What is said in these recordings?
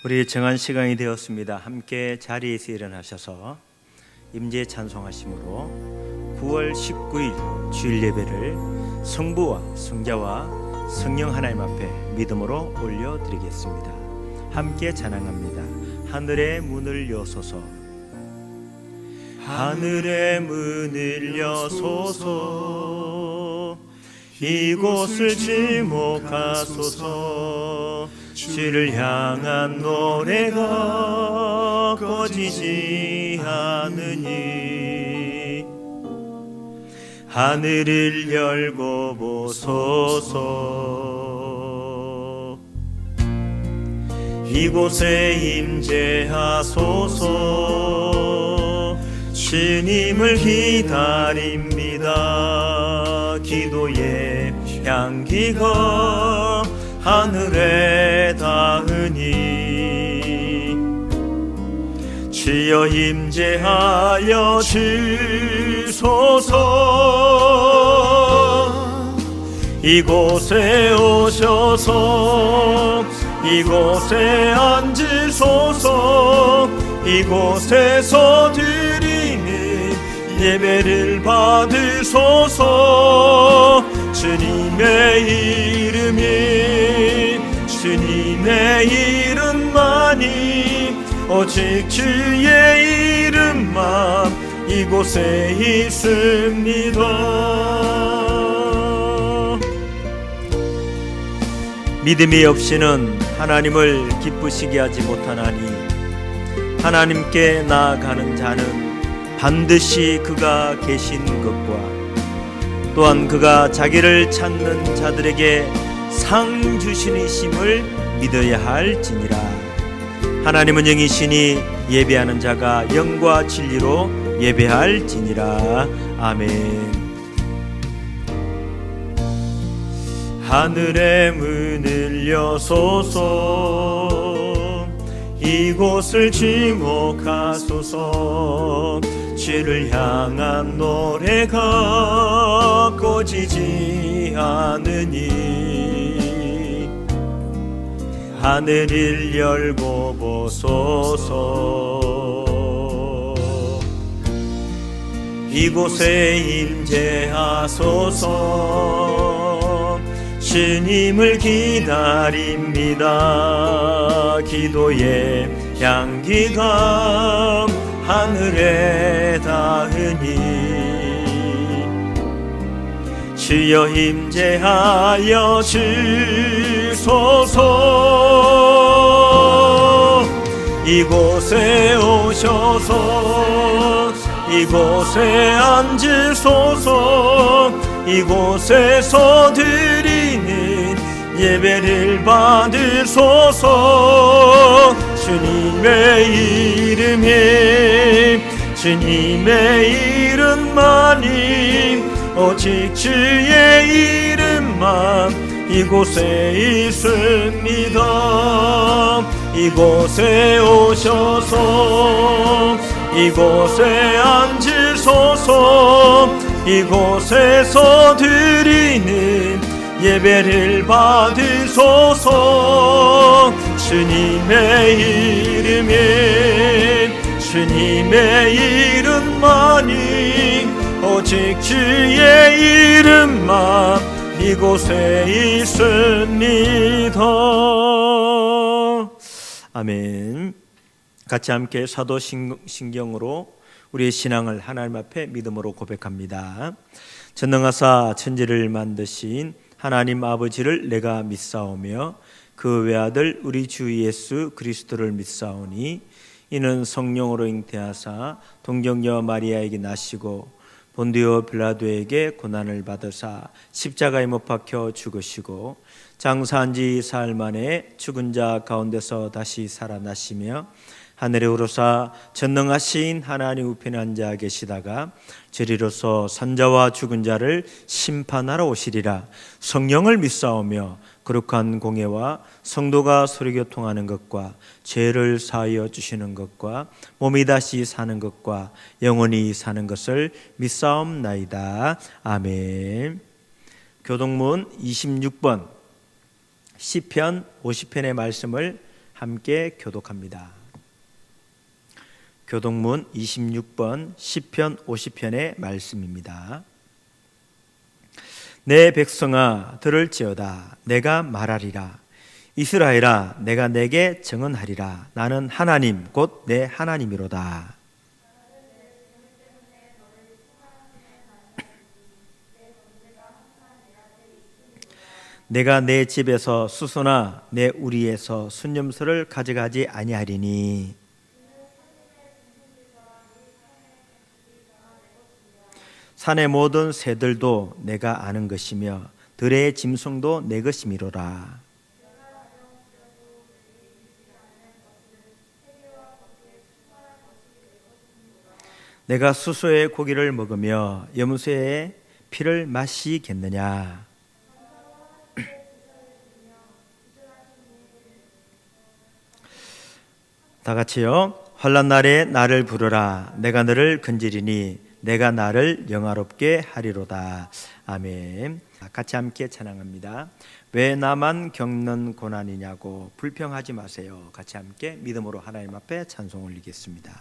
우리 정한 시간이 되었습니다. 함께 자리에서 일어나셔서 임재 찬송하심으로 9월 19일 주일 예배를 성부와 성자와 성령 하나님 앞에 믿음으로 올려드리겠습니다. 함께 찬양합니다. 하늘의 문을 여소서, 하늘의 문을 여소서, 이곳을 지목하소서. 주를 향한 노래가 꺼지지 않으니 하늘을 열고 보소서. 이곳에 임재하소서. 주님을 기다립니다. 기도의 향기가 하늘에 닿으니 주여 임재하여 주소서. 이곳에 오셔서 이곳에 앉으소서. 이곳에서 드리는 예배를 받으소서. 주님의 주님의 이름만이, 오직 주의 이름만 이곳에 있습니다. 믿음이 없이는 하나님을 기쁘시게 하지 못하나니 하나님께 나아가는 자는 반드시 그가 계신 것과 또한 그가 자기를 찾는 자들에게 상 주시니심을 믿어야 할지니라. 하나님은 영이시니 예배하는 자가 영과 진리로 예배할지니라. 아멘. 하늘의 문을 여소서. 이곳을 지목하소서. 주를 향한 노래가 꺼지지 않으니 하늘을 열고 보소서. 이곳에 임재하소서. 주님을 기다립니다. 기도의 향기가 하늘에 닿으니 주여 임재하여 주소서. 이곳에 오셔서 이곳에 앉으소서. 이곳에서 드리는 예배를 받으소서. 주님의 이름만이, 오직 주의 이름만 이곳에 있습니다. 이곳에 오셔서 이곳에 앉으소서. 이곳에서 드리는 예배를 받으소서. 주님의 이름만이, 오직 주의 이름만 이곳에 있습니다. 아멘. 같이 함께 사도신경으로 우리의 신앙을 하나님 앞에 믿음으로 고백합니다. 전능하사 천지를 만드신 하나님 아버지를 내가 믿사오며 그 외아들 우리 주 예수 그리스도를 믿사오니 이는 성령으로 잉태하사 동정녀 마리아에게 나시고 본디오 빌라도에게 고난을 받으사 십자가에 못 박혀 죽으시고 장사한 지 사흘 만에 죽은 자 가운데서 다시 살아나시며 하늘에 오르사 전능하신 하나님 우편에 앉아 계시다가 저리로서 산자와 죽은 자를 심판하러 오시리라. 성령을 믿사오며 거룩한 공예와 성도가 서로교통하는 것과 죄를 사하여 주시는 것과 몸이 다시 사는 것과 영원히 사는 것을 믿사옵나이다. 아멘. 교동문 26번 시편 50편의 말씀을 함께 교독합니다. 교독문 26번 시편 50편의 말씀입니다. 내 백성아 들을지어다. 내가 말하리라. 이스라엘아 내가 내게 증언하리라. 나는 하나님 곧 내 하나님이로다. 내가 내 집에서 수소나 내 우리에서 순념소를 가져가지 아니하리니 산의 모든 새들도 내가 아는 것이며 들의 짐승도 내 것이미로라. 내가 수소의 고기를 먹으며 염소의 피를 마시겠느냐. 다 같이요. 환난 날에 나를 부르라. 내가 너를 건지리니 내가 나를 영화롭게 하리로다. 아멘. 같이 함께 찬양합니다. 왜 나만 겪는 고난이냐고 불평하지 마세요. 같이 함께 믿음으로 하나님 앞에 찬송 올리겠습니다.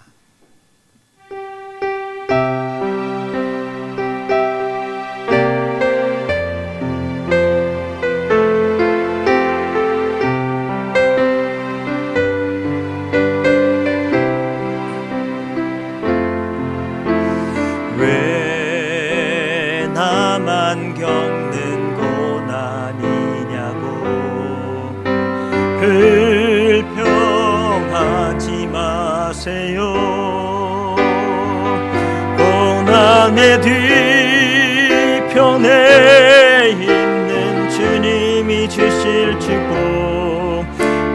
겪는 고난이냐고 불평하지 마세요. 고난의 뒤편에 있는 주님이 주실 축복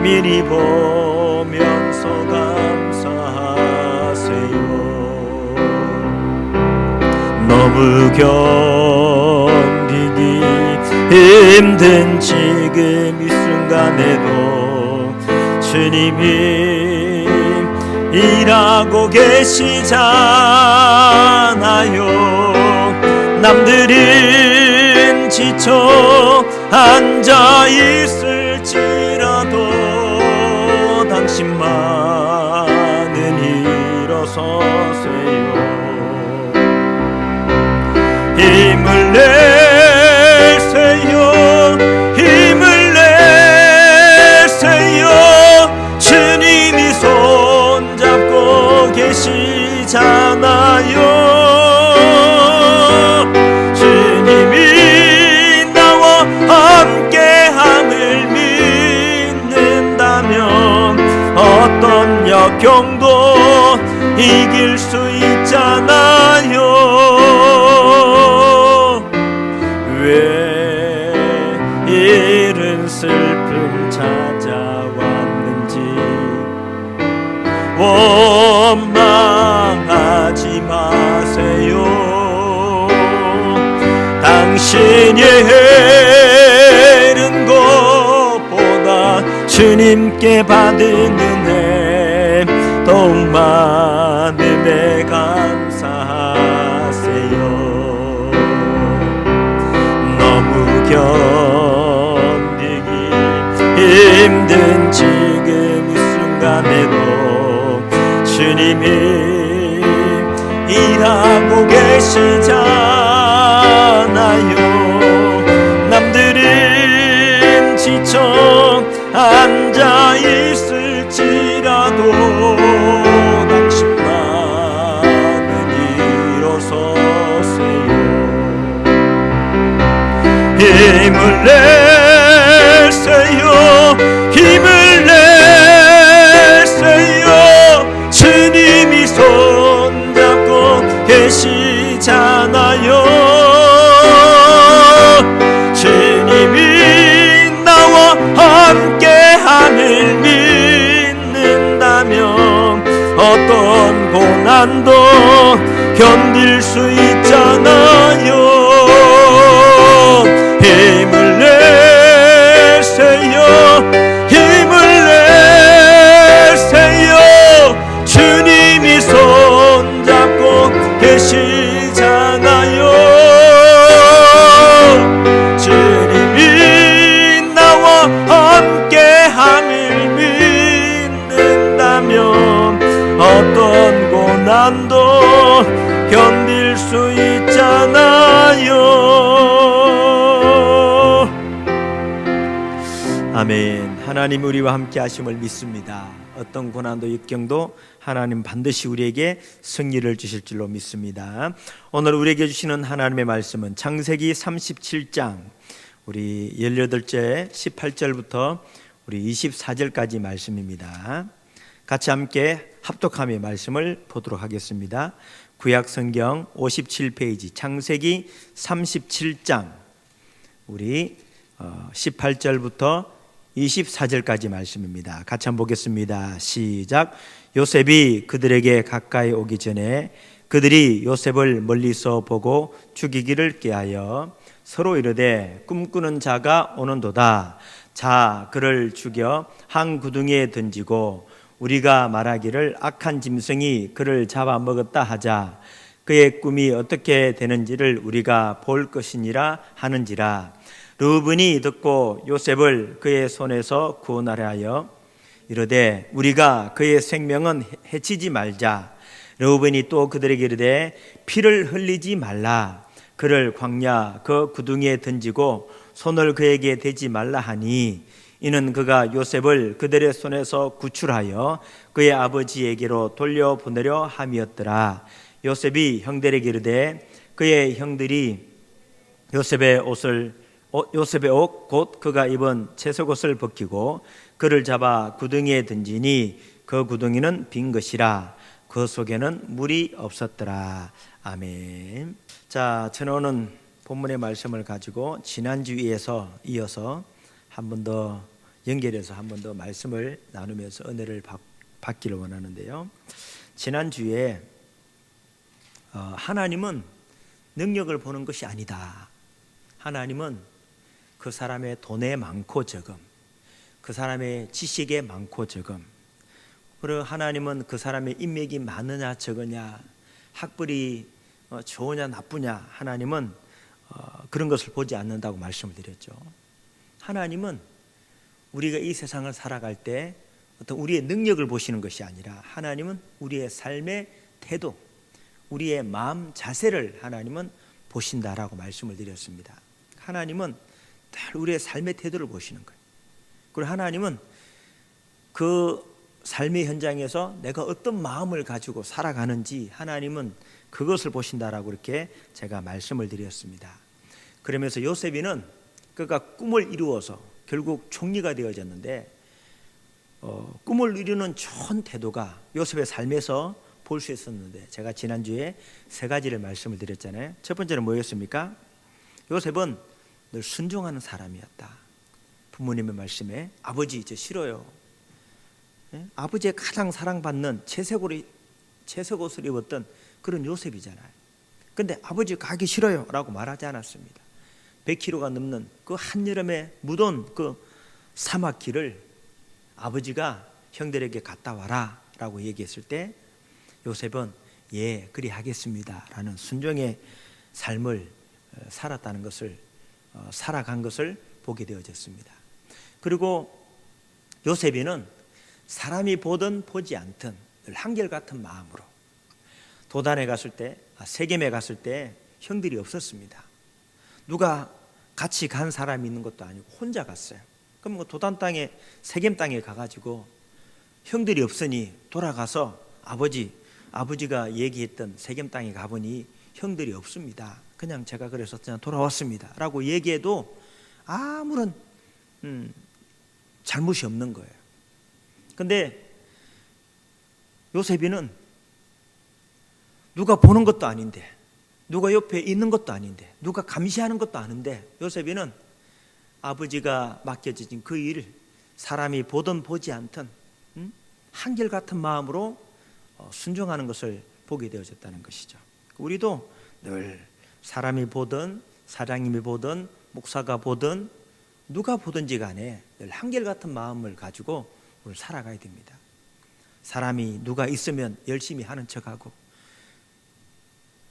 미리 보면서 감사하세요. 너무 견디기 힘든 지금 이 순간에도 주님이 일하고 계시잖아요. 남들은 지쳐 앉아 있을지라도 당신만은 일어서세요. 힘을 내세요. 힘을 내세요. 주님이 손잡고 계시잖아요. 주님이 나와 함께함을 믿는다면 어떤 역경도 이길 수 있잖아요. 왜 이른 슬픔 찾아왔는지 원망하지 마세요. 당신이 해른 것보다 주님께 받은 은혜 더욱 많음에 감사하세요. 견디기 힘든 지금 이 순간에도 주님이 일하고 계시잖아요. 남들은 지쳐 앉아 있을지라도 당신만은 일어서세요. 힘을 내세요. 힘을 내세요. 주님이 손잡고 계시잖아요. 주님이 나와 함께함을 믿는다면 어떤 고난도 견딜 수 있잖아요. 힘을 내세요. 힘을 내세요. 주님이 손잡고 계시잖아요. 주님이 나와 함께함을 믿는다면 어떤 고난도 견딜 수 있잖아요. 힘을 내세요. 힘을 내세요. 주님이 손잡고 계시잖아요. 주님이 나와 함께함을 믿는다면 어떤 고난도 견딜 수 있잖아요. 힘을 내세요. 힘을 내세요. 주님이 나와 함께함을 믿는다면 어떤 고난도 견딜 수 있잖아요. 아멘. 하나님 우리와 함께 하심을 믿습니다. 어떤 고난도 역경도 하나님 반드시 우리에게 승리를 주실 줄로 믿습니다. 오늘 우리에게 주시는 하나님의 말씀은 창세기 37장 우리 18절 18절부터 우리 24절까지 말씀입니다. 같이 함께 합독하며 말씀을 보도록 하겠습니다. 구약 성경 57페이지 창세기 37장 우리 18절부터 24절까지 말씀입니다. 같이 한번 보겠습니다. 시작. 요셉이 그들에게 가까이 오기 전에 그들이 요셉을 멀리서 보고 죽이기를 꾀하여 서로 이르되 꿈꾸는 자가 오는도다. 자, 그를 죽여 한 구덩이에 던지고 우리가 말하기를 악한 짐승이 그를 잡아먹었다 하자. 그의 꿈이 어떻게 되는지를 우리가 볼 것이니라 하는지라. 르우븐이 듣고 요셉을 그의 손에서 구원하려 하여 이르되 우리가 그의 생명은 해치지 말자. 르우븐이 또 그들에게 이르되 피를 흘리지 말라. 그를 광야 그 구덩이에 던지고 손을 그에게 대지 말라 하니 이는 그가 요셉을 그들의 손에서 구출하여 그의 아버지에게로 돌려보내려 함이었더라. 요셉이 형들에게 이르되 그의 형들이 요셉의 옷 곧 그가 입은 채색옷을 벗기고 그를 잡아 구덩이에 던지니 그 구덩이는 빈 것이라. 그 속에는 물이 없었더라. 아멘. 자, 저는 오늘 본문의 말씀을 가지고 지난주에서 이어서 한 번 더 연결해서 한 번 더 말씀을 나누면서 은혜를 받기를 원하는데요. 지난주에 하나님은 능력을 보는 것이 아니다. 하나님은 그 사람의 돈에 많고 적음, 그 사람의 지식에 많고 적음, 그리고 하나님은 그 사람의 인맥이 많으냐 적으냐, 학벌이 좋으냐 나쁘냐, 하나님은 그런 것을 보지 않는다고 말씀을 드렸죠. 하나님은 우리가 이 세상을 살아갈 때 어떤 우리의 능력을 보시는 것이 아니라 하나님은 우리의 삶의 태도, 우리의 마음 자세를 하나님은 보신다라고 말씀을 드렸습니다. 하나님은 우리의 삶의 태도를 보시는 거예요. 그리고 하나님은 그 삶의 현장에서 내가 어떤 마음을 가지고 살아가는지 하나님은 그것을 보신다라고 이렇게 제가 말씀을 드렸습니다. 그러면서 요셉이는 그가 꿈을 이루어서 결국 총리가 되어졌는데 꿈을 이루는 좋은 태도가 요셉의 삶에서 볼 수 있었는데 제가 지난주에 세 가지를 말씀을 드렸잖아요. 첫 번째는 뭐였습니까? 요셉은 늘 순종하는 사람이었다. 부모님의 말씀에 아버지 저 싫어요. 아버지의 가장 사랑받는 채색옷을 입었던 그런 요셉이잖아요. 근데 아버지 가기 싫어요 라고 말하지 않았습니다. 100km가 넘는 그 한여름에 무더운 그 사막길을 아버지가 형들에게 갔다 와라 라고 얘기했을 때 요셉은 예 그리 하겠습니다 라는 순종의 삶을 살았다는 것을 살아간 것을 보게 되어졌습니다. 그리고 요셉이는 사람이 보든 보지 않든 늘 한결같은 마음으로 도단에 갔을 때 세겜에 갔을 때 형들이 없었습니다. 누가 같이 간 사람이 있는 것도 아니고 혼자 갔어요. 그럼 도단 땅에 세겜 땅에 가가지고 형들이 없으니 돌아가서 아버지가 얘기했던 세겜 땅에 가보니 형들이 없습니다. 그냥 제가 그래서 그냥 돌아왔습니다 라고 얘기해도 아무런 잘못이 없는 거예요. 근데 요셉이는 누가 보는 것도 아닌데 누가 옆에 있는 것도 아닌데 누가 감시하는 것도 아닌데 요셉이는 아버지가 맡겨진 그 일을 사람이 보든 보지 않든 한결같은 마음으로 순종하는 것을 보게 되어졌다는 것이죠. 우리도 늘 사람이 보든 사장님이 보든 목사가 보든 누가 보든지 간에 늘 한결같은 마음을 가지고 우리 살아가야 됩니다. 사람이 누가 있으면 열심히 하는 척하고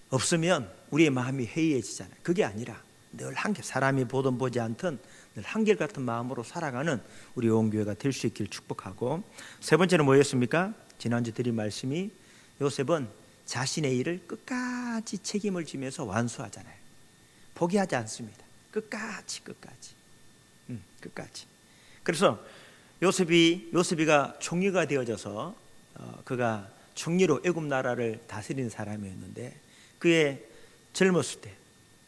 없으면 우리의 마음이 해이해지잖아요. 그게 아니라 늘 사람이 보든 보지 않든 늘 한결같은 마음으로 살아가는 우리 온교회가 될 수 있기를 축복하고, 세 번째는 뭐였습니까? 지난주 드린 말씀이 요셉은 자신의 일을 끝까지 책임을 지면서 완수하잖아요. 포기하지 않습니다. 끝까지. 그래서 요셉이가 총리가 되어져서 그가 총리로 애굽 나라를 다스리는 사람이었는데, 그의 젊었을 때,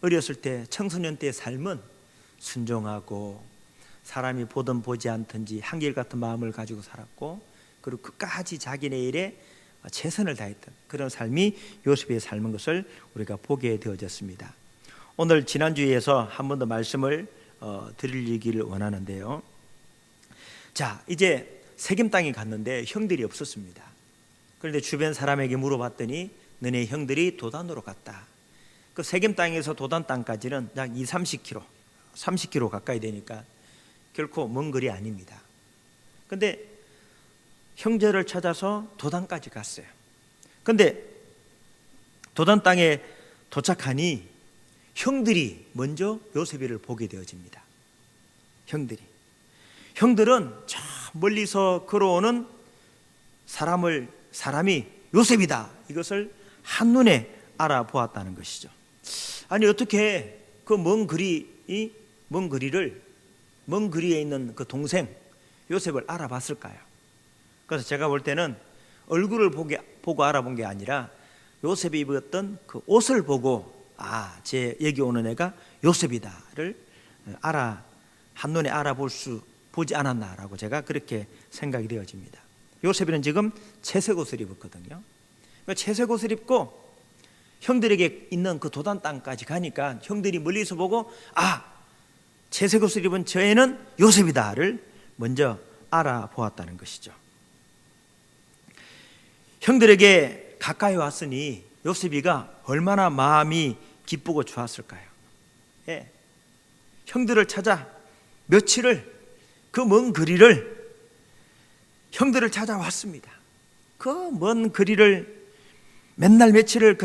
어렸을 때, 청소년 때의 삶은 순종하고 사람이 보든 보지 않든지 한결같은 마음을 가지고 살았고, 그리고 끝까지 자기네 일에 최선을 다했던 그런 삶이 요셉의 삶인 것을 우리가 보게 되어졌습니다. 오늘 지난주에서 한 번 더 말씀을 드리기를 원하는데요. 자, 이제 세겜 땅에 갔는데 형들이 없었습니다. 그런데 주변 사람에게 물어봤더니 너네 형들이 도단으로 갔다. 그 세겜 땅에서 도단 땅까지는 약 30km 가까이 되니까 결코 먼 거리 아닙니다. 그런데 형제를 찾아서 도단까지 갔어요. 그런데 도단 땅에 도착하니 형들이 먼저 요셉이를 보게 되어집니다. 형들은 저 멀리서 걸어오는 사람이 요셉이다, 이것을 한눈에 알아보았다는 것이죠. 아니, 어떻게 그 먼 거리에 있는 그 동생 요셉을 알아봤을까요? 그래서 제가 볼 때는 얼굴을 보고 알아본 게 아니라 요셉이 입었던 그 옷을 보고, 제 여기 오는 애가 요셉이다를 한눈에 보지 않았나라고 제가 그렇게 생각이 되어집니다. 요셉이는 지금 채색 옷을 입었거든요. 채색 옷을 입고 형들에게 있는 그 도단 땅까지 가니까 형들이 멀리서 보고, 채색 옷을 입은 저 애는 요셉이다를 먼저 알아보았다는 것이죠. 형들에게 가까이 왔으니 요셉이가 얼마나 마음이 기쁘고 좋았을까요? 형들을 찾아 며칠을, 그 먼 거리를 형들을 찾아왔습니다. 그 먼 거리를 맨날 며칠을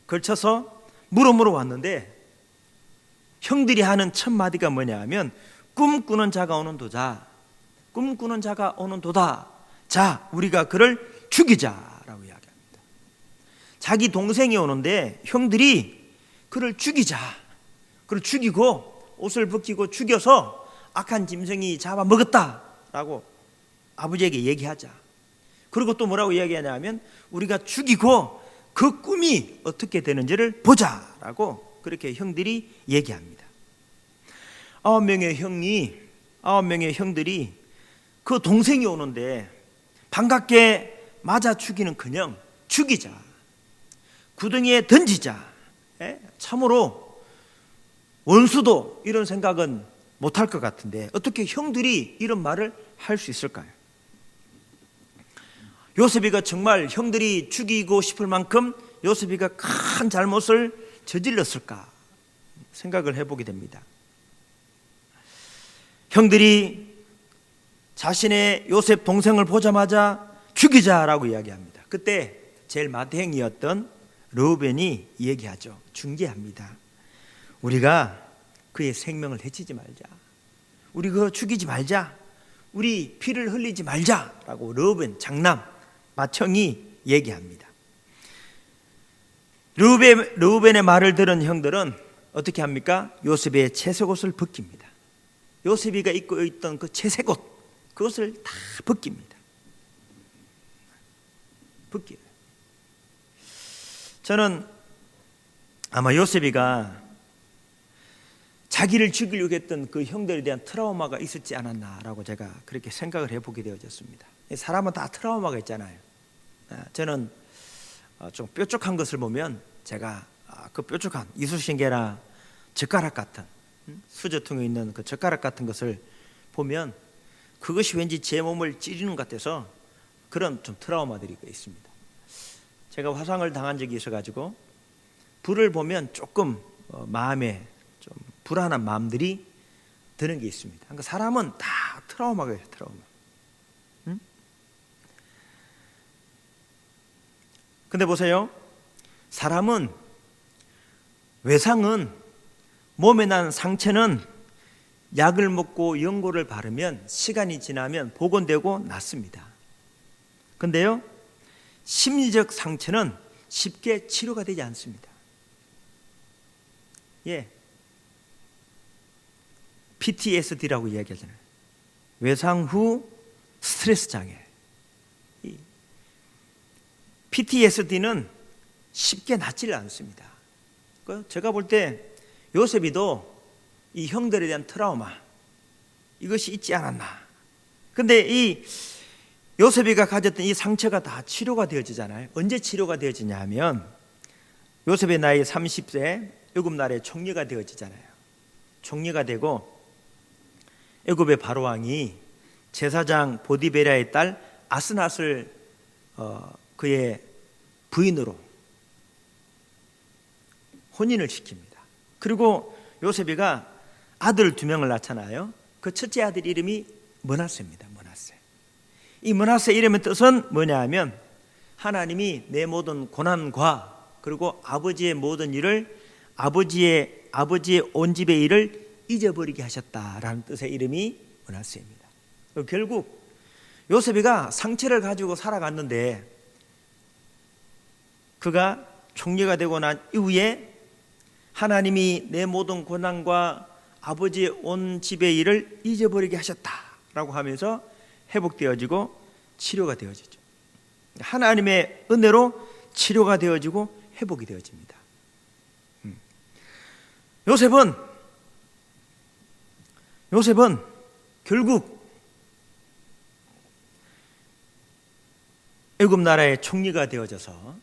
걸쳐서 물어물어 왔는데, 형들이 하는 첫 마디가 뭐냐 하면 꿈꾸는 자가 오는 도다. 자, 우리가 그를 죽이자라고 이야기합니다. 자기 동생이 오는데 형들이 그를 죽이고 옷을 벗기고 죽여서 악한 짐승이 잡아먹었다라고 아버지에게 얘기하자. 그리고 또 뭐라고 이야기하냐면 우리가 죽이고 그 꿈이 어떻게 되는지를 보자라고 그렇게 형들이 얘기합니다. 9명의 형들이 그 동생이 오는데 반갑게 맞아 죽이는커녕 죽이자, 구덩이에 던지자. 참으로 원수도 이런 생각은 못할 것 같은데 어떻게 형들이 이런 말을 할 수 있을까요? 요셉이가 정말 형들이 죽이고 싶을 만큼 요셉이가 큰 잘못을 저질렀을까 생각을 해보게 됩니다. 형들이 자신의 요셉 동생을 보자마자 죽이자라고 이야기합니다. 그때 제일 맏형이었던 르우벤이 얘기하죠. 중재합니다. 우리가 그의 생명을 해치지 말자, 우리 그거 죽이지 말자, 우리 피를 흘리지 말자라고 르우벤 장남 맏형이 얘기합니다. 르우벤의 말을 들은 형들은 어떻게 합니까? 요셉의 채색옷을 벗깁니다. 요셉이가 입고 있던 그 채색옷, 그것을 다 벗깁니다. 벗겨요. 저는 아마 요셉이가 자기를 죽이려고 했던 그 형들에 대한 트라우마가 있었지 않았나라고 제가 그렇게 생각을 해보게 되어졌습니다. 사람은 다 트라우마가 있잖아요. 저는 좀 뾰족한 것을 보면 제가 그 뾰족한 이쑤시개나 젓가락 같은, 수저통에 있는 그 젓가락 같은 것을 보면 그것이 왠지 제 몸을 찌르는 것 같아서 그런 좀 트라우마들이 있습니다. 제가 화상을 당한 적이 있어가지고 불을 보면 조금 마음에 좀 불안한 마음들이 드는 게 있습니다. 그러니까 사람은 다 트라우마가 있어요. 트라우마. 근데 보세요. 사람은, 외상은, 몸에 난 상처는 약을 먹고 연고를 바르면 시간이 지나면 복원되고 낫습니다. 근데요, 심리적 상처는 쉽게 치료가 되지 않습니다. PTSD라고 이야기하잖아요. 외상 후 스트레스 장애. PTSD는 쉽게 낫질 않습니다. 제가 볼 때 요셉이도 이 형들에 대한 트라우마, 이것이 있지 않았나. 근데 이 요셉이가 가졌던 이 상처가 다 치료가 되어지잖아요. 언제 치료가 되어지냐 하면 요셉의 나이 30세 애굽 나라의 총리가 되어지잖아요. 총리가 되고 애굽의 바로왕이 제사장 보디베라의 딸 아스낫을 그의 부인으로 혼인을 시킵니다. 그리고 요셉이가 아들 2명을 낳잖아요. 그 첫째 아들 이름이 므낫세입니다. 므낫세. 이 므낫세 이름의 뜻은 뭐냐 하면 하나님이 내 모든 고난과 그리고 아버지의 모든 일을 아버지의 온 집의 일을 잊어버리게 하셨다라는 뜻의 이름이 므낫세입니다. 결국 요셉이가 상처를 가지고 살아갔는데 그가 총리가 되고 난 이후에 하나님이 내 모든 고난과 아버지의 온 집의 일을 잊어버리게 하셨다라고 하면서 회복되어지고 치료가 되어지죠. 하나님의 은혜로 치료가 되어지고 회복이 되어집니다. 요셉은 결국 애굽 나라의 총리가 되어져서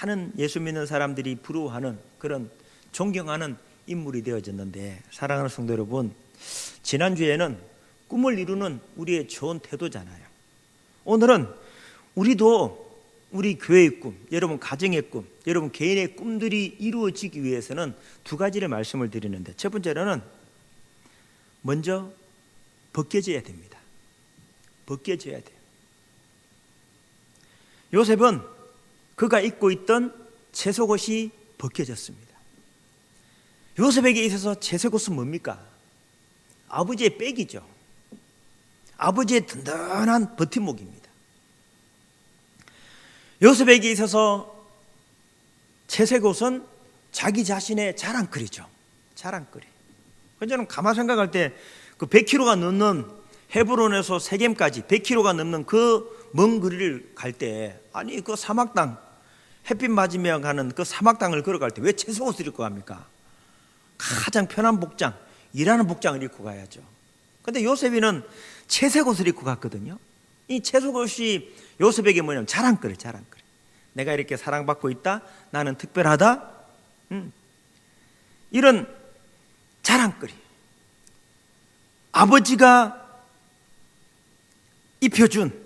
많은 예수 믿는 사람들이 부러워하는 그런 존경하는 인물이 되어졌는데, 사랑하는 성도 여러분, 지난주에는 꿈을 이루는 우리의 좋은 태도잖아요. 오늘은 우리도 우리 교회의 꿈, 여러분 가정의 꿈, 여러분 개인의 꿈들이 이루어지기 위해서는 2가지를 말씀을 드리는데, 첫 번째로는 먼저 벗겨져야 됩니다. 벗겨져야 돼요. 요셉은 그가 입고 있던 채속옷이 벗겨졌습니다. 요셉에게 있어서 채속옷은 뭡니까? 아버지의 백이죠. 아버지의 든든한 버팀목입니다. 요셉에게 있어서 채색옷은 자기 자신의 자랑거리죠. 자랑거리. 저는 가만 생각할 때 그 100km가 넘는 헤브론에서 세겜까지 100km가 넘는 그 먼 거리를 갈 때, 아니 그 사막땅, 햇빛 맞으며 가는 그 사막땅을 걸어갈 때 왜 채색옷을 입고 갑니까? 가장 편한 복장, 일하는 복장을 입고 가야죠. 근데 요셉이는 채색옷을 입고 갔거든요. 이 채색옷이 요셉에게 뭐냐면 자랑거리. 내가 이렇게 사랑받고 있다, 나는 특별하다, 이런 자랑거리. 아버지가 입혀준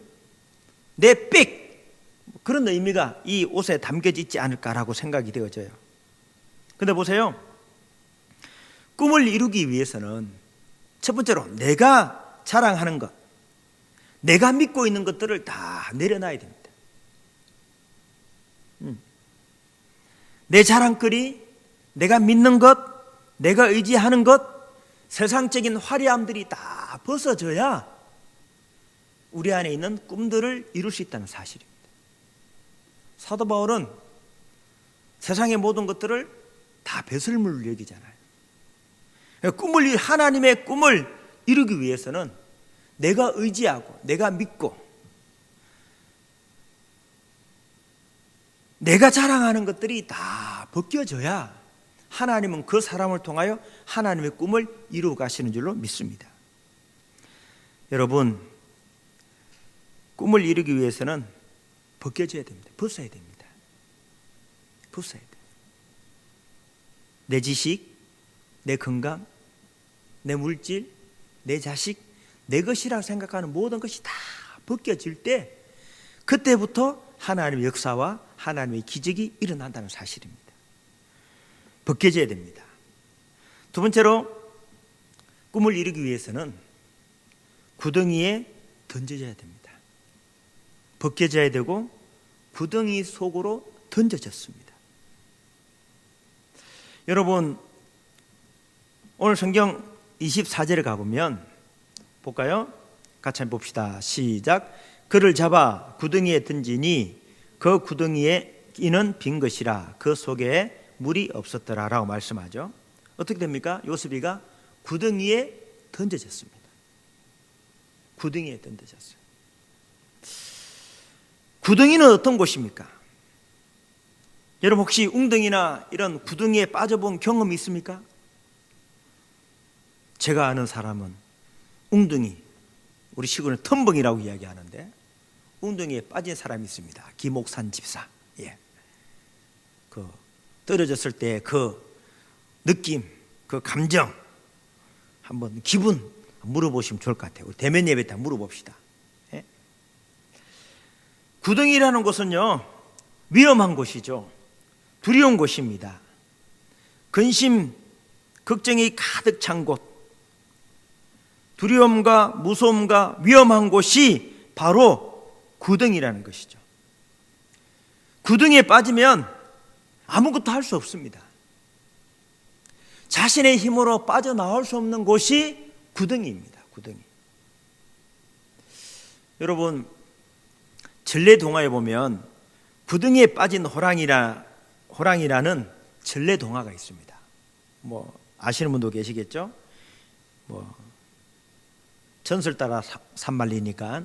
내 백, 그런 의미가 이 옷에 담겨져 있지 않을까라고 생각이 되어져요. 근데 보세요, 꿈을 이루기 위해서는 첫 번째로 내가 자랑하는 것, 내가 믿고 있는 것들을 다 내려놔야 됩니다. 내 자랑거리, 내가 믿는 것, 내가 의지하는 것, 세상적인 화려함들이 다 벗어져야 우리 안에 있는 꿈들을 이룰 수 있다는 사실입니다. 사도 바울은 세상의 모든 것들을 다 배설물로 여기잖아요. 하나님의 꿈을 이루기 위해서는 내가 의지하고 내가 믿고 내가 자랑하는 것들이 다 벗겨져야 하나님은 그 사람을 통하여 하나님의 꿈을 이루어 가시는 줄로 믿습니다. 여러분, 꿈을 이루기 위해서는 벗겨져야 됩니다. 벗어야 됩니다. 벗어야 돼요. 내 지식, 내 건강, 내 물질, 내 자식, 내 것이라고 생각하는 모든 것이 다 벗겨질 때, 그때부터 하나님의 역사와 하나님의 기적이 일어난다는 사실입니다. 벗겨져야 됩니다. 두 번째로, 꿈을 이루기 위해서는 구덩이에 던져져야 됩니다. 벗겨져야 되고 구덩이 속으로 던져졌습니다. 여러분, 오늘 성경 24절에 가보면 볼까요? 같이 한번 봅시다. 시작. 그를 잡아 구덩이에 던지니 그 구덩이에 이는 빈 것이라 그 속에 물이 없었더라 라고 말씀하죠. 어떻게 됩니까? 요셉이가 구덩이에 던져졌습니다. 구덩이에 던져졌어요. 구덩이는 어떤 곳입니까? 여러분 혹시 웅덩이나 이런 구덩이에 빠져본 경험이 있습니까? 제가 아는 사람은 웅덩이, 우리 시골은 텀벙이라고 이야기하는데 웅덩이에 빠진 사람이 있습니다. 김옥산 집사. 예. 그 떨어졌을 때 그 느낌, 그 감정 한번 기분 물어보시면 좋을 것 같아요. 우리 대면 예배 때 물어봅시다. 예? 구덩이라는 곳은요 위험한 곳이죠. 두려운 곳입니다. 근심, 걱정이 가득 찬 곳, 두려움과 무서움과 위험한 곳이 바로 구덩이라는 것이죠. 구덩이에 빠지면 아무것도 할 수 없습니다. 자신의 힘으로 빠져나올 수 없는 곳이 구덩이입니다. 구덩이. 여러분 전래동화에 보면 구덩이에 빠진 호랑이라는 전래동화가 있습니다. 뭐 아시는 분도 계시겠죠? 뭐 전설 따라 산말리니까.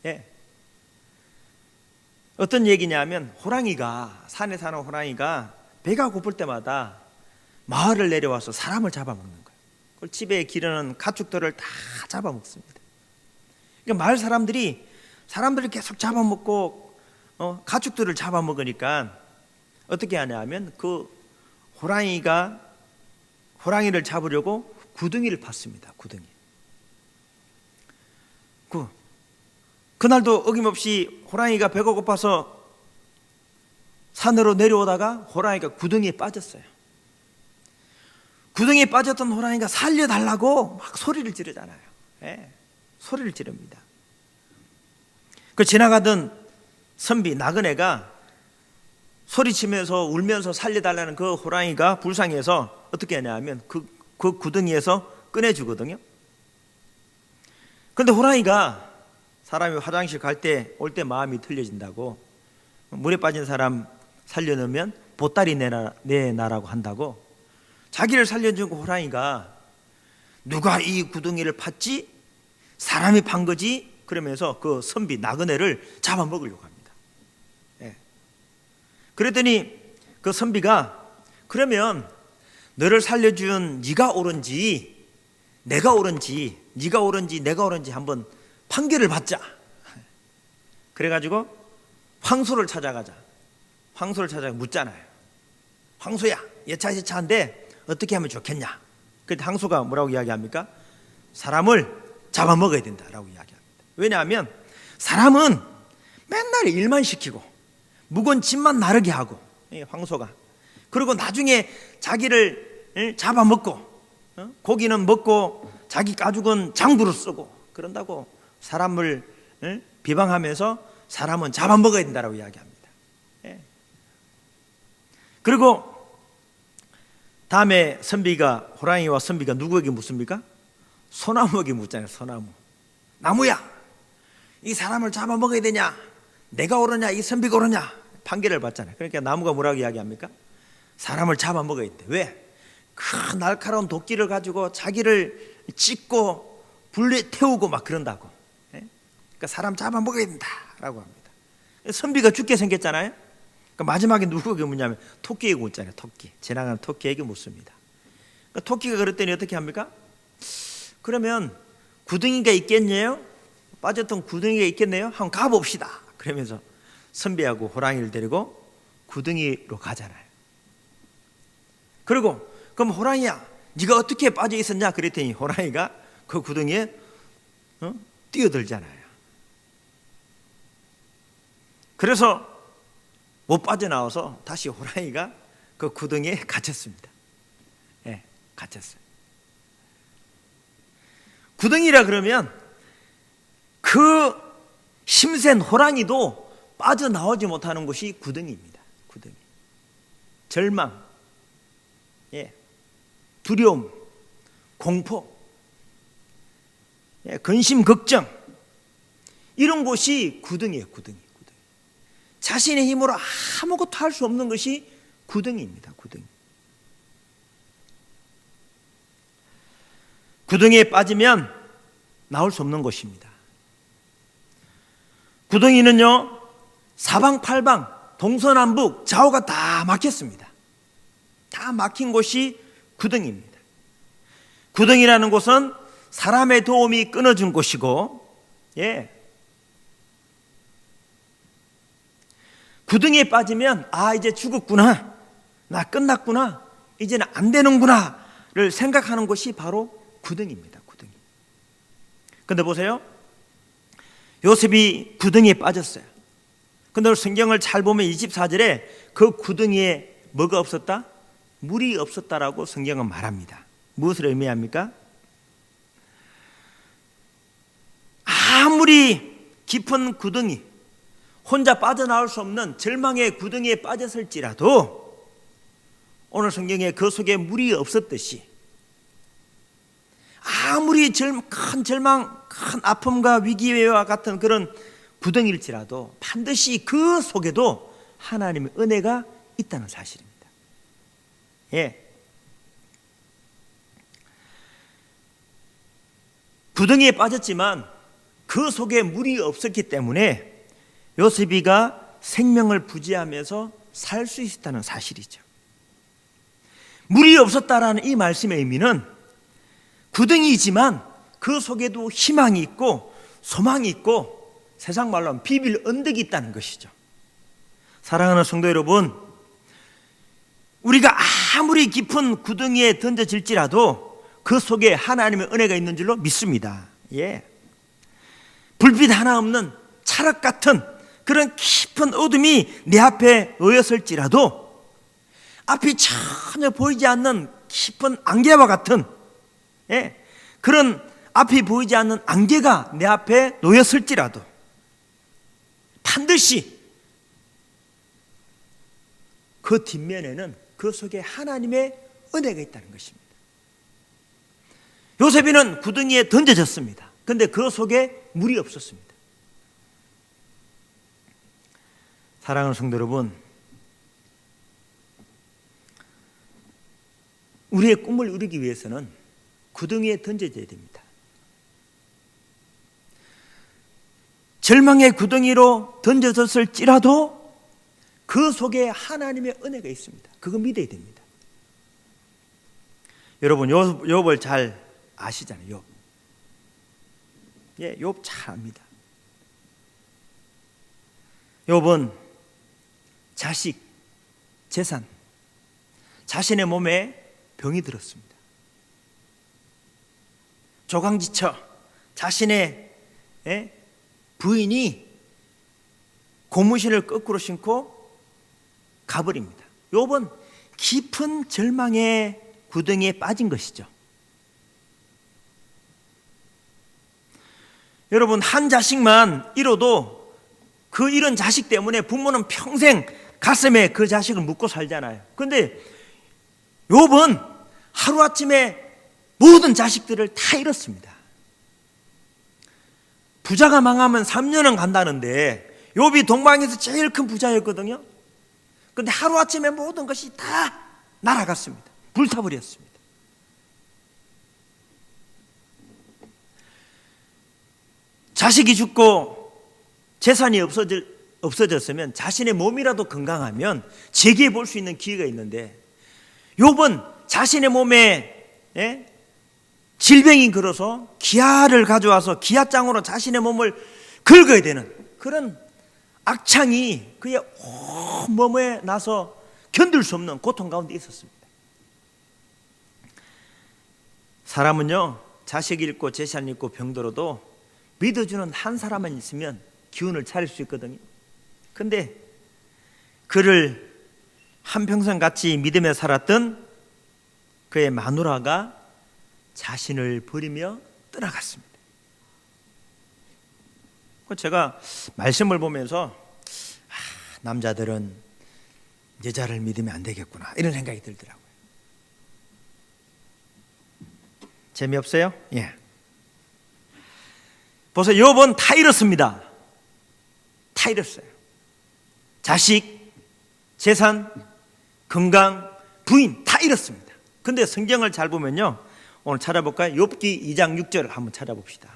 예. 어떤 얘기냐면 호랑이가, 산에 사는 호랑이가 배가 고플 때마다 마을을 내려와서 사람을 잡아먹는 거예요. 그걸 집에 기르는 가축들을 다 잡아먹습니다. 그러니까 마을 사람들이 계속 잡아먹고 가축들을 잡아먹으니까 어떻게 하냐면 그 호랑이를 잡으려고 구덩이를 팠습니다. 구덩이. 그날도 어김없이 호랑이가 배가 고파서 산으로 내려오다가 호랑이가 구덩이에 빠졌어요. 구덩이에 빠졌던 호랑이가 살려달라고 막 소리를 지르잖아요. 예, 소리를 지릅니다. 그 지나가던 선비 나그네가 소리치면서 울면서 살려달라는 그 호랑이가 불쌍해서 어떻게 하냐면 그 구덩이에서 꺼내주거든요. 그런데 호랑이가 사람이 화장실 갈 때 올 때 마음이 틀려진다고, 물에 빠진 사람 살려놓으면 보따리 내놔라고 한다고, 자기를 살려준 호랑이가 누가 이 구덩이를 팠지? 사람이 판 거지? 그러면서 그 선비 나그네를 잡아먹으려고 합니다. 예. 그랬더니 그 선비가 그러면 너를 살려준 네가 옳은지 내가 옳은지, 네가 옳은지 내가 옳은지 한번 판결을 받자. 그래가지고 황소를 찾아가자. 황소를 찾아가 묻잖아요. 황소야, 여차저차한데 어떻게 하면 좋겠냐? 그때 황소가 뭐라고 이야기합니까? 사람을 잡아먹어야 된다라고 이야기합니다. 왜냐하면 사람은 맨날 일만 시키고 무거운 짐만 나르게 하고, 황소가, 그리고 나중에 자기를 잡아먹고 고기는 먹고 자기 가죽은 장부로 쓰고 그런다고 사람을 비방하면서 사람은 잡아먹어야 된다라고 이야기합니다. 예. 그리고 다음에 호랑이와 선비가 누구에게 묻습니까? 소나무에게 묻잖아요. 소나무. 나무야, 이 사람을 잡아먹어야 되냐? 내가 옳으냐? 이 선비가 옳으냐? 판결을 받잖아요. 그러니까 나무가 뭐라고 이야기합니까? 사람을 잡아먹어야 돼. 왜? 그 날카로운 도끼를 가지고 자기를 찢고 불에 태우고 막 그런다고. 그러니까 사람 잡아먹어야 된다라고 합니다. 선비가 죽게 생겼잖아요. 그러니까 마지막에 누구에게 묻냐면 토끼에게 묻잖아요. 토끼. 지나가는 토끼에게 묻습니다. 그러니까 토끼가 그랬더니 어떻게 합니까? 그러면 구덩이가 있겠네요? 빠졌던 구덩이가 있겠네요? 한번 가봅시다. 그러면서 선비하고 호랑이를 데리고 구덩이로 가잖아요. 그리고 그럼 호랑이야, 네가 어떻게 빠져 있었냐? 그랬더니 호랑이가 그 구덩이에 뛰어들잖아요. 그래서 못 빠져나와서 다시 호랑이가 그 구덩이에 갇혔습니다. 예, 갇혔어요. 구덩이라 그러면 그 힘센 호랑이도 빠져나오지 못하는 곳이 구덩이입니다. 구덩이. 절망, 예, 두려움, 공포, 예, 근심, 걱정, 이런 곳이 구덩이에요. 구덩이. 자신의 힘으로 아무것도 할 수 없는 것이 구덩이입니다. 구덩이. 구덩이에 빠지면 나올 수 없는 곳입니다. 구덩이는요, 사방팔방 동서남북 좌우가 다 막혔습니다. 다 막힌 곳이 구덩이입니다. 구덩이라는 곳은 사람의 도움이 끊어진 곳이고, 구덩이에 빠지면 이제 죽었구나, 나 끝났구나, 이제는 안 되는구나를 생각하는 곳이 바로 구덩이입니다. 구덩이. 근데 보세요, 요셉이 구덩이에 빠졌어요. 근데 성경을 잘 보면 24절에 그 구덩이에 뭐가 없었다? 물이 없었다라고 성경은 말합니다. 무엇을 의미합니까? 아무리 깊은 구덩이, 혼자 빠져나올 수 없는 절망의 구덩이에 빠졌을지라도 오늘 성경에 그 속에 물이 없었듯이 아무리 큰 절망, 큰 아픔과 위기와 같은 그런 구덩이일지라도 반드시 그 속에도 하나님의 은혜가 있다는 사실입니다. 구덩이에 빠졌지만 그 속에 물이 없었기 때문에 요셉이가 생명을 부지하면서 살 수 있었다는 사실이죠. 물이 없었다라는 이 말씀의 의미는 구덩이지만 그 속에도 희망이 있고 소망이 있고 세상 말로 하면 비빌 언덕이 있다는 것이죠. 사랑하는 성도 여러분, 우리가 아무리 깊은 구덩이에 던져질지라도 그 속에 하나님의 은혜가 있는 줄로 믿습니다. 불빛 하나 없는 찰흙 같은 그런 깊은 어둠이 내 앞에 놓였을지라도 앞이 전혀 보이지 않는 깊은 안개와 같은 그런 앞이 보이지 않는 안개가 내 앞에 놓였을지라도 반드시 그 뒷면에는 그 속에 하나님의 은혜가 있다는 것입니다. 요셉이는 구덩이에 던져졌습니다. 그런데 그 속에 물이 없었습니다. 사랑하는 성도 여러분, 우리의 꿈을 이루기 위해서는 구덩이에 던져져야 됩니다. 절망의 구덩이로 던져졌을지라도 그 속에 하나님의 은혜가 있습니다. 그거 믿어야 됩니다. 여러분, 욥을 잘 아시잖아요. 욥 잘 압니다. 욥은 자식, 재산, 자신의 몸에 병이 들었습니다. 조강지처 자신의 부인이 고무신을 거꾸로 신고 가버립니다. 욥은 깊은 절망의 구덩이에 빠진 것이죠. 여러분, 한 자식만 잃어도 그 잃은 자식 때문에 부모는 평생 가슴에 그 자식을 묻고 살잖아요. 그런데 욥은 하루아침에 모든 자식들을 다 잃었습니다. 부자가 망하면 3년은 간다는데 욥이 동방에서 제일 큰 부자였거든요. 그런데 하루아침에 모든 것이 다 날아갔습니다. 불타버렸습니다. 자식이 죽고 재산이 없어졌으면 자신의 몸이라도 건강하면 재기해 볼 수 있는 기회가 있는데 욥은 자신의 몸에 질병이 걸어서 기아를 가져와서 기아장으로 자신의 몸을 긁어야 되는 그런 악창이 그의 온 몸에 나서 견딜 수 없는 고통 가운데 있었습니다. 사람은요, 자식 잃고 재산 잃고 병들어도 믿어주는 한 사람만 있으면 기운을 차릴 수 있거든요. 근데 그를 한평생 같이 믿으며 살았던 그의 마누라가 자신을 버리며 떠나갔습니다. 제가 말씀을 보면서 남자들은 여자를 믿으면 안 되겠구나 이런 생각이 들더라고요. 재미없어요? 보세요, 욥은 다 잃었습니다. 다 잃었어요. 자식, 재산, 건강, 부인 다 잃었습니다. 근데 성경을 잘 보면요, 오늘 찾아볼까요? 욥기 2장 6절을 한번 찾아봅시다.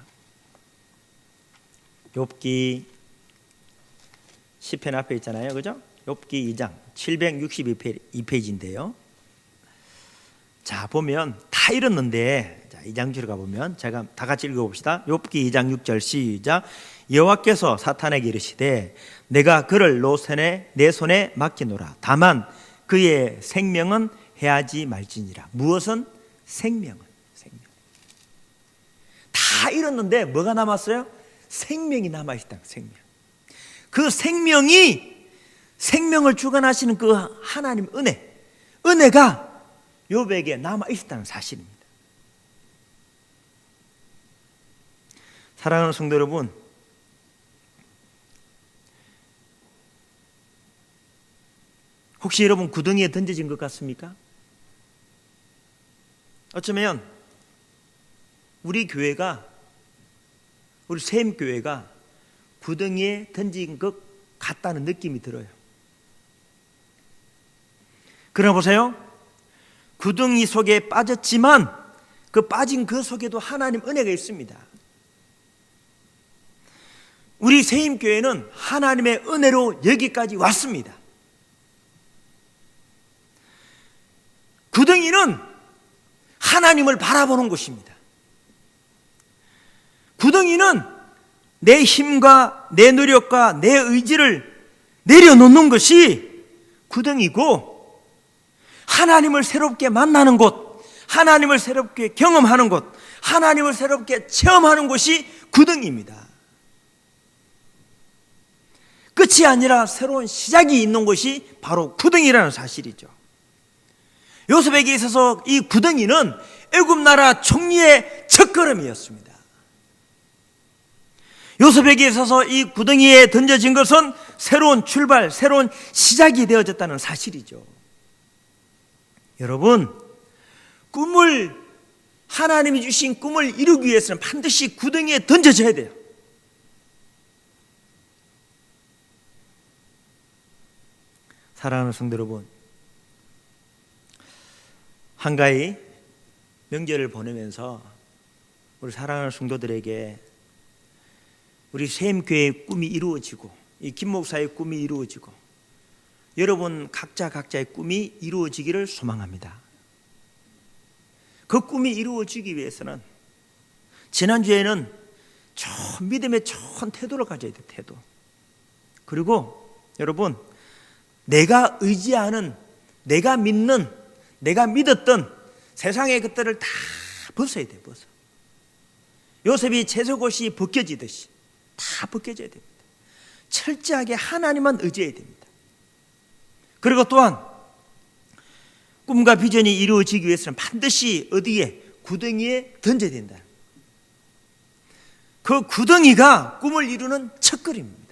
욥기 시편 앞에 있잖아요, 그죠? 욥기 2장 762페이지인데요. 자, 보면 다 잃었는데, 자, 2장 주로 가보면 제가 다 같이 읽어봅시다. 욥기 2장 6절 시작. 여호와께서 사탄에게 이르시되 내가 그를 내 손에 맡기노라. 다만 그의 생명은 해하지 말지니라. 무엇은? 생명은. 다 잃었는데 뭐가 남았어요? 생명이 남아있다. 생명. 그 생명을 주관하시는 그 하나님 은혜가 욥에게 남아있다는 사실입니다. 사랑하는 성도 여러분, 혹시 여러분 구덩이에 던져진 것 같습니까? 어쩌면 우리 샘교회가 구덩이에 던진 것 같다는 느낌이 들어요. 그러나 보세요. 구덩이 속에 빠졌지만 빠진 그 속에도 하나님 은혜가 있습니다. 우리 세임교회는 하나님의 은혜로 여기까지 왔습니다. 구덩이는 하나님을 바라보는 곳입니다. 구덩이는 내 힘과 내 노력과 내 의지를 내려놓는 것이 구덩이고, 하나님을 새롭게 만나는 곳, 하나님을 새롭게 경험하는 곳, 하나님을 새롭게 체험하는 곳이 구덩이입니다. 끝이 아니라 새로운 시작이 있는 곳이 바로 구덩이라는 사실이죠. 요셉에게 있어서 이 구덩이는 애굽 나라 총리의 첫걸음이었습니다. 요셉에게 있어서 이 구덩이에 던져진 것은 새로운 출발, 새로운 시작이 되어졌다는 사실이죠. 여러분, 하나님이 주신 꿈을 이루기 위해서는 반드시 구덩이에 던져져야 돼요. 사랑하는 성도 여러분, 한가히 명절을 보내면서 우리 사랑하는 성도들에게 우리 샘교회의 꿈이 이루어지고, 이 김 목사의 꿈이 이루어지고, 여러분 각자의 꿈이 이루어지기를 소망합니다. 그 꿈이 이루어지기 위해서는 지난주에는 믿음의 좋은 태도를 가져야 돼요. 태도. 그리고 여러분, 내가 의지하는, 내가 믿는, 내가 믿었던 세상의 것들을 다 벗어야 돼요. 요셉이 채석옷이 벗겨지듯이 다 벗겨져야 됩니다. 철저하게 하나님만 의지해야 됩니다. 그리고 또한 꿈과 비전이 이루어지기 위해서는 반드시 어디에? 구덩이에 던져야 된다. 그 구덩이가 꿈을 이루는 첫걸음입니다.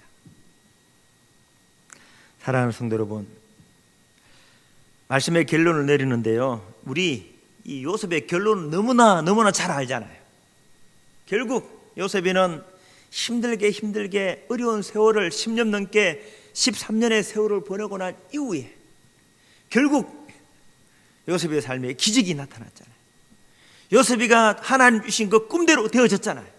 사랑하는 성도 여러분, 말씀의 결론을 내리는데요, 우리 이 요셉의 결론은 너무나 잘 알잖아요. 결국 요셉이는 힘들게 어려운 세월을 10년 넘게 13년의 세월을 보내고 난 이후에 결국 요셉의 삶에 기적이 나타났잖아요. 요셉이가 하나님 주신 그 꿈대로 되어졌잖아요.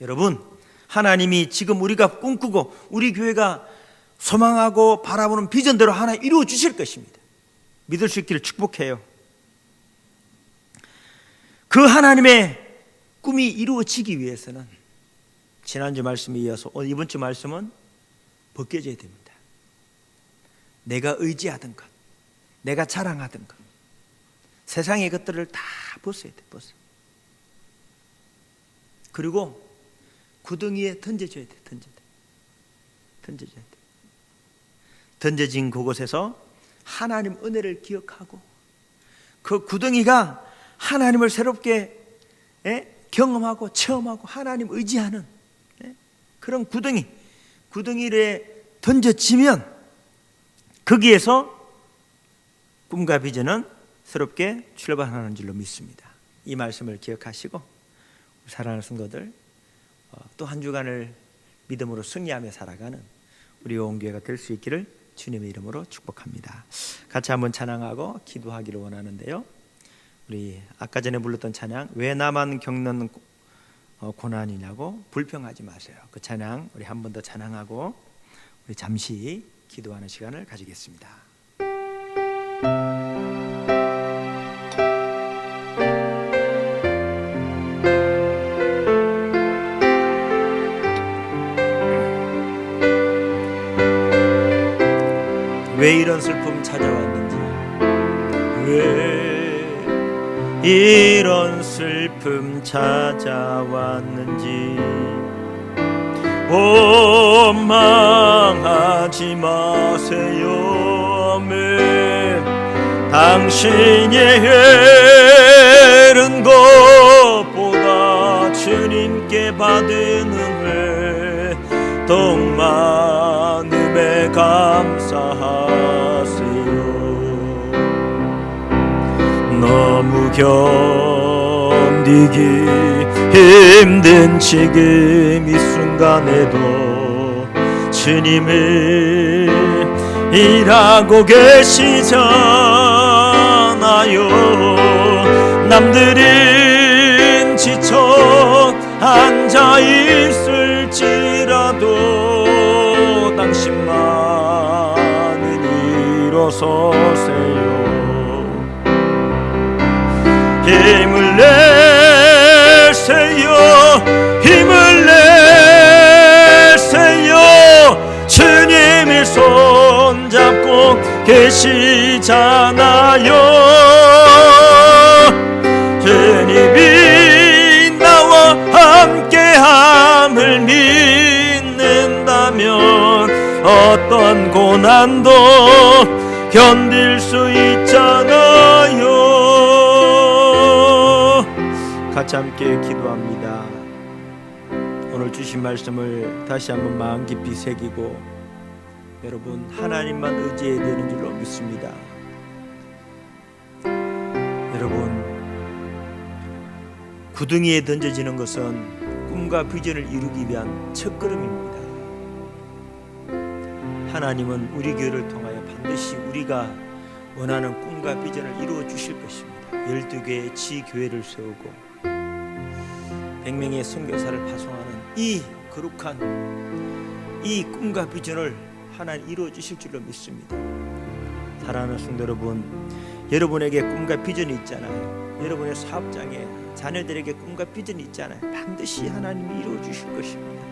여러분, 하나님이 지금 우리가 꿈꾸고 우리 교회가 소망하고 바라보는 비전대로 하나 이루어 주실 것입니다. 믿을 수 있기를 축복해요. 그 하나님의 꿈이 이루어지기 위해서는 지난주 말씀에 이어서 오늘 이번 주 말씀은 벗겨져야 됩니다. 내가 의지하던 것, 내가 자랑하던 것, 세상의 것들을 다 벗어야 돼. 그리고 구덩이에 던져줘야 돼. 던져줘야 돼. 던져진 그곳에서 하나님 은혜를 기억하고 그 구덩이가 하나님을 새롭게 경험하고 체험하고 하나님 의지하는 그런 구덩이에 던져지면 거기에서 꿈과 비전은 새롭게 출발하는 줄로 믿습니다. 이 말씀을 기억하시고 사랑하는 성도들, 또 한 주간을 믿음으로 승리하며 살아가는 우리 온교회가 될 수 있기를 주님의 이름으로 축복합니다. 같이 한번 찬양하고 기도하기를 원하는데요, 우리 아까 전에 불렀던 찬양, 왜 나만 겪는 고난이냐고 불평하지 마세요. 그 찬양 우리 한 번 더 찬양하고 우리 잠시 기도하는 시간을 가지겠습니다. 왜 이런 슬픔 찾아왔는지, 왜 이런 슬픔 찾아왔는지, 원망하지 마세요. 매 당신이 애른 것보다 주님께 받은 은혜 더욱 많음에 감사하세요. 너무 견디기 힘든 지금 이 순간에도 주님을 일하고 계시잖아요. 남들은 지쳐 앉아 있을지라도 당신만은 일어서세요. 힘을 내세요. 힘을 내세요. 주님이 손잡고 계시잖아요. 주님이 나와 함께함을 믿는다면 어떤 고난도 견딜 수 있잖아요. 같이 함께 기도합니다. 오늘 주신 말씀을 다시 한번 마음 깊이 새기고 여러분 하나님만 의지해야 되는 줄로 믿습니다. 여러분 구덩이에 던져지는 것은 꿈과 비전을 이루기 위한 첫걸음입니다. 하나님은 우리 교회를 통하여 반드시 우리가 원하는 꿈과 비전을 이루어 주실 것입니다. 12개의 지교회를 세우고 100명의 선교사를 파송하는 이 거룩한 이 꿈과 비전을 하나님 이루어 주실 줄로 믿습니다. 사랑하는 성도 여러분, 여러분에게 꿈과 비전이 있잖아요. 여러분의 사업장에 자녀들에게 꿈과 비전이 있잖아요. 반드시 하나님이 이루어 주실 것입니다.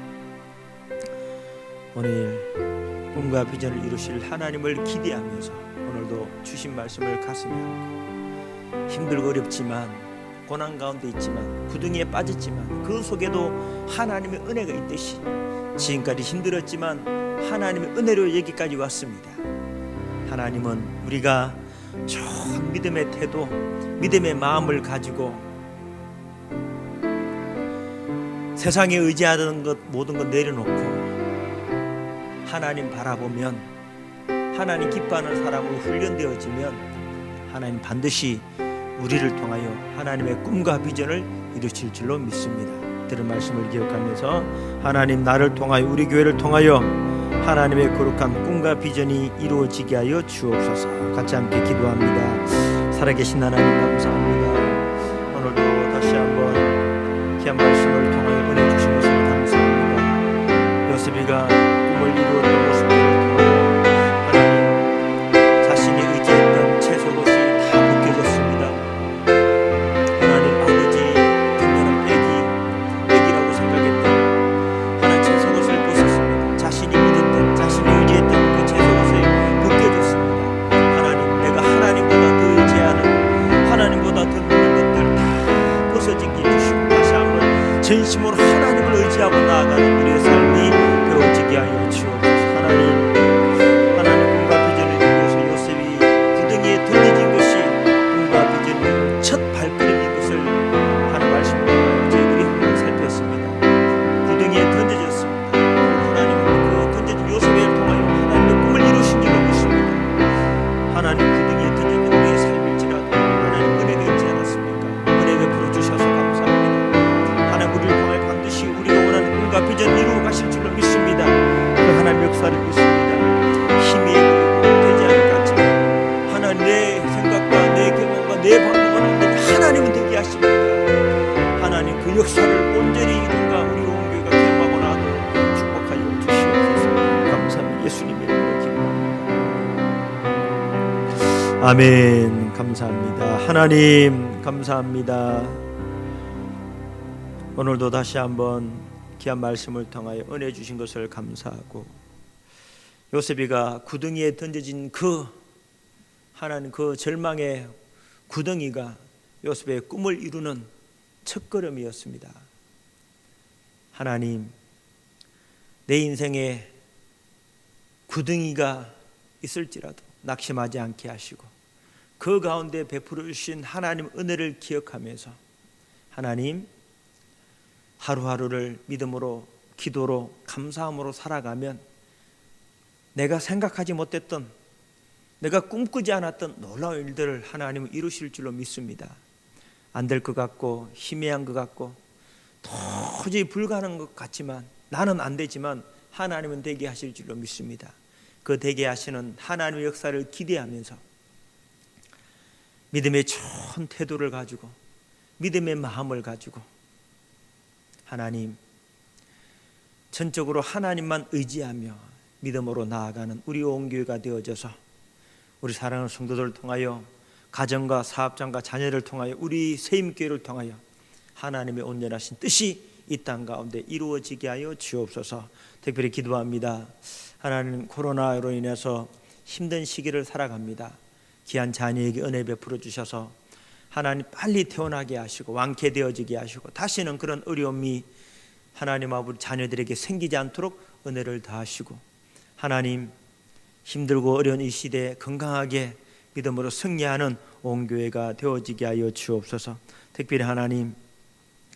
오늘 꿈과 비전을 이루실 하나님을 기대하면서 오늘도 주신 말씀을 가슴에 안고 힘들고 어렵지만 고난 가운데 있지만 구덩이에 빠졌지만 그 속에도 하나님의 은혜가 있듯이 지금까지 힘들었지만 하나님의 은혜로 여기까지 왔습니다. 하나님은 우리가 좋은 믿음의 태도, 믿음의 마음을 가지고 세상에 의지하던 것 모든 것 내려놓고 하나님 바라보면 하나님 기뻐하는 사람으로 훈련되어지면 하나님 반드시 우리를 통하여 하나님의 꿈과 비전을 이루실 줄로 믿습니다. 들은 말씀을 기억하면서 하나님 나를 통하여 우리 교회를 통하여 하나님의 거룩한 꿈과 비전이 이루어지게 하여 주옵소서. 같이 함께 기도합니다. 살아계신 하나님 감사합니다. 오늘도 다시 한번 귀한 말씀을 통하여 은혜 주신 것을 감사합니다. 요셉이가 꿈을 이루었던 모습들을 통하여 하나님 자신이 의지했던 채소것이 다 벗겨졌습니다. 하나님 아버지 분명한 애기라고 생각했던 하나님 채소것을 벗었습니다. 자신이 믿었던 자신이 의지했던 그 채소것을 벗겨졌습니다. 하나님 내가 하나님보다 더 의지하는 하나님보다 더 믿는 것들 다 벗어지게 해주시고 다시 한번 진심으로 하나님을 의지하고 나아가는 우리의 삶이 되어지게 하여 주옵소서. 하나님 꿈과 비전을 이루어서 요셉이 구덩이에 던져진 것이 꿈과 비전의 첫 발걸음인 것을 하는 말씀을 통하여 저희들이 한번 살폈습니다. 구덩이에 던져졌습니다. 하나님은 그 던져진 요셉을 통하여 하나님의 꿈을 이루신 줄로 믿습니다. 하나님 구덩이에 던져진 우리의 삶일지라도 하나님 은혜가 있지 않았습니까? 은혜 베풀어 주셔서 감사합니다. 하나님 우리를 통하여 반드시 우리가 원하는 꿈과 비전을 이루어 가실 줄로 믿습니다. 그 하나님 역사를 믿습니다. 그 역사를 온전히 이룬가 우리 온 교회가 경험하고 나도 축복하여 주시옵소서. 감사합니다. 예수님 이름으로 기도합니다. 아멘. 감사합니다. 하나님 감사합니다. 오늘도 다시 한번 귀한 말씀을 통하여 은혜 주신 것을 감사하고, 요셉이가 구덩이에 던져진 그 하나님 그 절망의 구덩이가 요셉의 꿈을 이루는 첫걸음이었습니다. 하나님, 내 인생에 구덩이가 있을지라도 낙심하지 않게 하시고 그 가운데 베풀어 주신 하나님 은혜를 기억하면서 하나님 하루하루를 믿음으로 기도로 감사함으로 살아가면 내가 생각하지 못했던, 내가 꿈꾸지 않았던 놀라운 일들을 하나님은 이루실 줄로 믿습니다. 안 될 것 같고 희미한 것 같고 도저히 불가능한 것 같지만, 나는 안 되지만 하나님은 되게 하실 줄로 믿습니다. 그 되게 하시는 하나님의 역사를 기대하면서 믿음의 좋은 태도를 가지고 믿음의 마음을 가지고 하나님 전적으로 하나님만 의지하며 믿음으로 나아가는 우리 온 교회가 되어져서 우리 사랑하는 성도들을 통하여 가정과 사업장과 자녀를 통하여 우리 세임교회를 통하여 하나님의 온전하신 뜻이 이 땅 가운데 이루어지게 하여 주옵소서. 특별히 기도합니다. 하나님, 코로나로 인해서 힘든 시기를 살아갑니다. 귀한 자녀에게 은혜 베풀어 주셔서 하나님 빨리 태어나게 하시고 완쾌되어지게 하시고 다시는 그런 어려움이 하나님 아버지 자녀들에게 생기지 않도록 은혜를 다하시고, 하나님 힘들고 어려운 이 시대에 건강하게 믿음으로 승리하는 온 교회가 되어지게 하여 주옵소서. 특별히 하나님,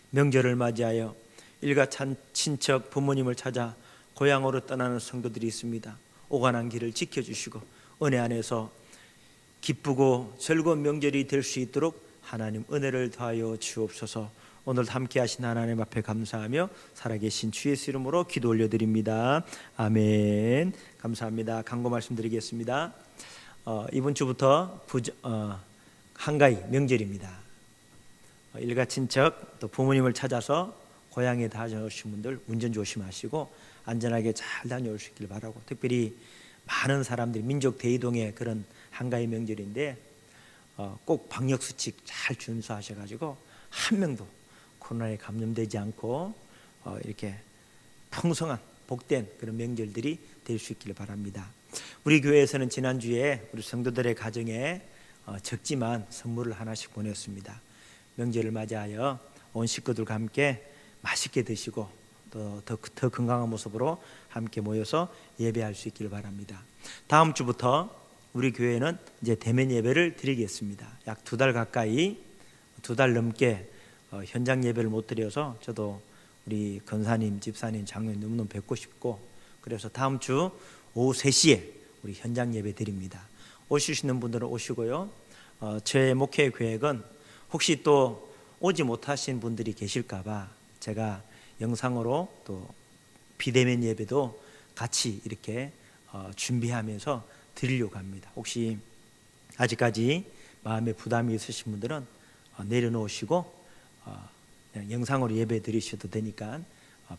명절을 맞이하여 일가 친척 부모님을 찾아 고향으로 떠나는 성도들이 있습니다. 오가는 길을 지켜주시고 은혜 안에서 기쁘고 즐거운 명절이 될 수 있도록 하나님 은혜를 더하여 주옵소서. 오늘 함께 하신 하나님 앞에 감사하며 살아계신 주 예수 이름으로 기도 올려드립니다. 아멘. 감사합니다. 강고 말씀드리겠습니다. 이번 주부터 한가위 명절입니다. 일가 친척 또 부모님을 찾아서 고향에 다녀오신 분들 운전 조심하시고 안전하게 잘 다녀오시길 바라고, 특별히 많은 사람들이 민족 대이동의 그런 한가위 명절인데 꼭 방역수칙 잘 준수하셔가지고 한 명도 코로나에 감염되지 않고 이렇게 풍성한 복된 그런 명절들이 될 수 있기를 바랍니다. 우리 교회에서는 지난주에 우리 성도들의 가정에 적지만 선물을 하나씩 보냈습니다. 명절을 맞이하여 온 식구들과 함께 맛있게 드시고 또 더 건강한 모습으로 함께 모여서 예배할 수 있기를 바랍니다. 다음 주부터 우리 교회는 이제 대면 예배를 드리겠습니다. 약 2달 가까이, 2달 넘게 현장 예배를 못 드려서 저도 우리 권사님, 집사님, 장로님 너무너무 뵙고 싶고, 그래서 다음 주 오후 3시에 우리 현장 예배 드립니다. 오실 수 있는 분들은 오시고요. 제 목회 계획은 혹시 또 오지 못하신 분들이 계실까봐 제가 영상으로 또 비대면 예배도 같이 이렇게 준비하면서 드리려고 합니다. 혹시 아직까지 마음에 부담이 있으신 분들은 내려놓으시고 그냥 영상으로 예배 드리셔도 되니까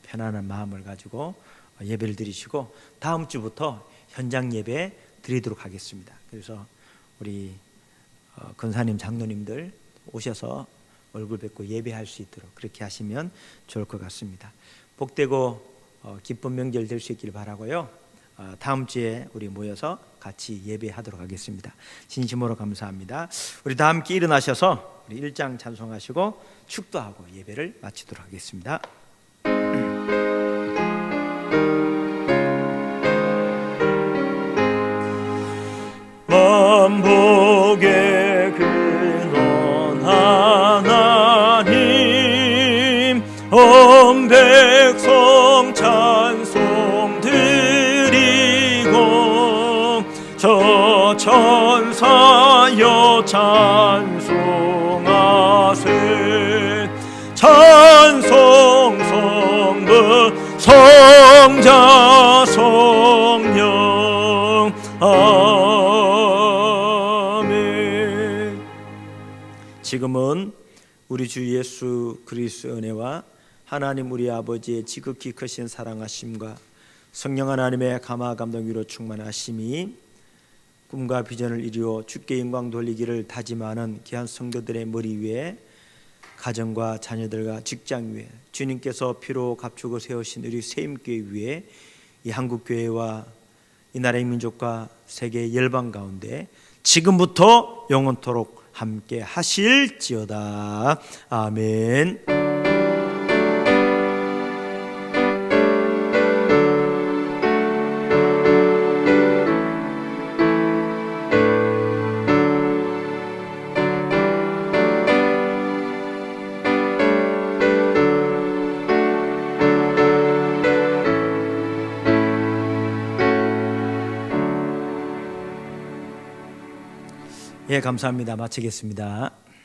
편안한 마음을 가지고 예배를 드리시고 다음 주부터 현장 예배 드리도록 하겠습니다. 그래서 우리 권사님, 장로님들 오셔서 얼굴 뵙고 예배할 수 있도록 그렇게 하시면 좋을 것 같습니다. 복되고 기쁜 명절 될 수 있기를 바라고요. 다음 주에 우리 모여서 같이 예배하도록 하겠습니다. 진심으로 감사합니다. 우리 다 함께 일어나셔서 우리 1장 찬송하시고 축도하고 예배를 마치도록 하겠습니다. 만복의 근원 하나님, 온 백성 찬송 드리고 저 천사여 찬송하세. 찬송 성부 성자 성령 아멘. 지금은 우리 주 예수 그리스도의 은혜와 하나님 우리 아버지의 지극히 크신 사랑하심과 성령 하나님의 감화 감동 위로 충만하심이 꿈과 비전을 이루어 주께 영광 돌리기를 다짐하는 귀한 성도들의 머리 위에, 가정과 자녀들과 직장 위에, 주님께서 피로 감추고 세우신 우리 세임교회 위에, 이 한국교회와 이 나라의 민족과 세계 열방 가운데 지금부터 영원토록 함께 하실지어다. 아멘. 예, 감사합니다. 마치겠습니다.